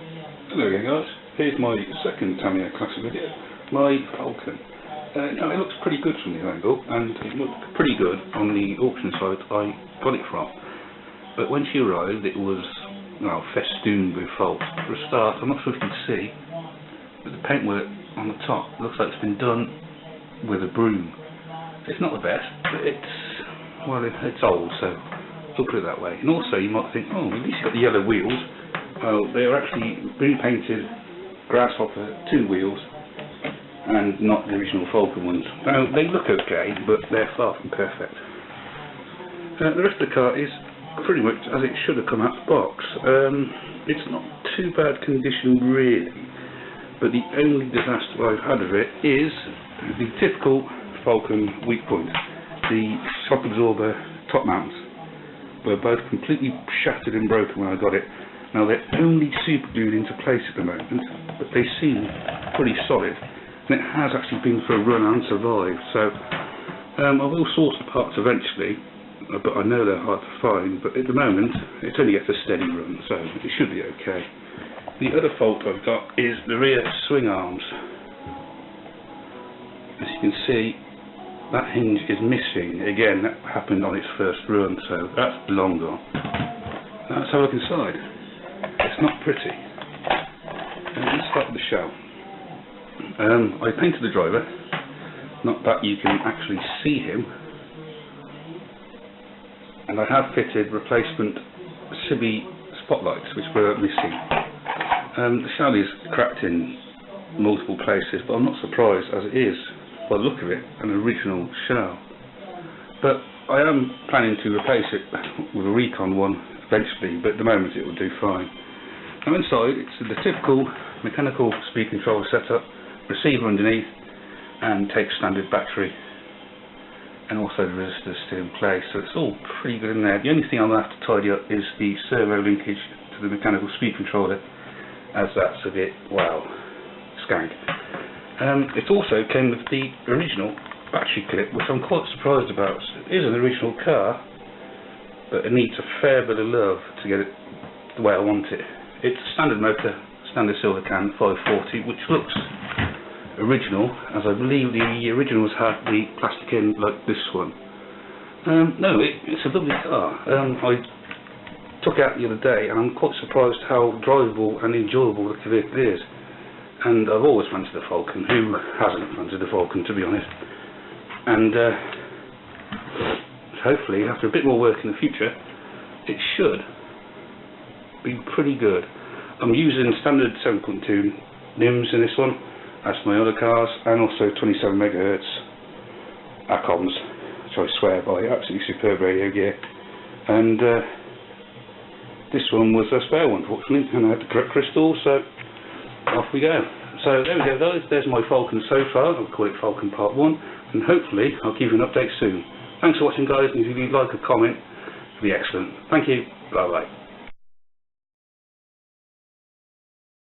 Hello again guys, here's my second Tamiya classic video, my Falcon. Now it looks pretty good from the angle, and it looked pretty good on the auction site I got it from. But when she arrived it was, well, festooned with faults. For a start, I'm not sure if you can see, but the paintwork on the top looks like it's been done with a broom. It's not the best, but it's old, so I'll put it that way. And also you might think, oh, at least you've got the yellow wheels. Well, they are actually repainted grasshopper 2 wheels and not the original Falcon ones. Now, they look okay, but they're far from perfect. The rest of the car is pretty much as it should have come out of the box. It's not too bad condition really, but the only disaster I've had of it is the typical Falcon weak point. The shock absorber top mounts were both completely shattered and broken when I got it. Now they're only super glued into place at the moment, but they seem pretty solid, and it has actually been for a run and survived. So I will source the parts eventually, but I know they're hard to find. But at the moment it only gets a steady run, so it should be okay. The other fault I've got is the rear swing arms. As you can see, that hinge is missing. Again, that happened on its first run, so that's long gone. Now let's have a look inside. It's not pretty. Let's start with the shell. I painted the driver, not that you can actually see him, and I have fitted replacement Cibi spotlights which were missing. The shell is cracked in multiple places, but I'm not surprised as it is, by the look of it, an original shell. But I am planning to replace it with a Recon one eventually, but at the moment it will do fine. Now inside it's the typical mechanical speed control setup, receiver underneath, and takes standard battery, and also the resistors still in place, so it's all pretty good in there. The only thing I'll have to tidy up is the servo linkage to the mechanical speed controller, as that's a bit, well, skank. It also came with the original battery clip, which I'm quite surprised about. It is an original car, but it needs a fair bit of love to get it the way I want it. It's a standard motor, standard silver can 540, which looks original, as I believe the originals had the plastic end like this one. No, it's a lovely car. I took it out the other day, and I'm quite surprised how drivable and enjoyable the vehicle is. And I've always fancied the Falcon. Who hasn't fancied the Falcon, to be honest? And hopefully, after a bit more work in the future, it should be pretty good. I'm using standard 7.2 NIMS in this one, as my other cars, and also 27 MHz ACOMs, which I swear by. Absolutely superb radio gear. And this one was a spare one, fortunately, and I had the correct crystal, so off we go. So there we go guys, there's my Falcon so far. I'll call it Falcon Part 1, and hopefully I'll give you an update soon. Thanks for watching guys, and if you'd like a comment, it'd be excellent. Thank you, bye bye.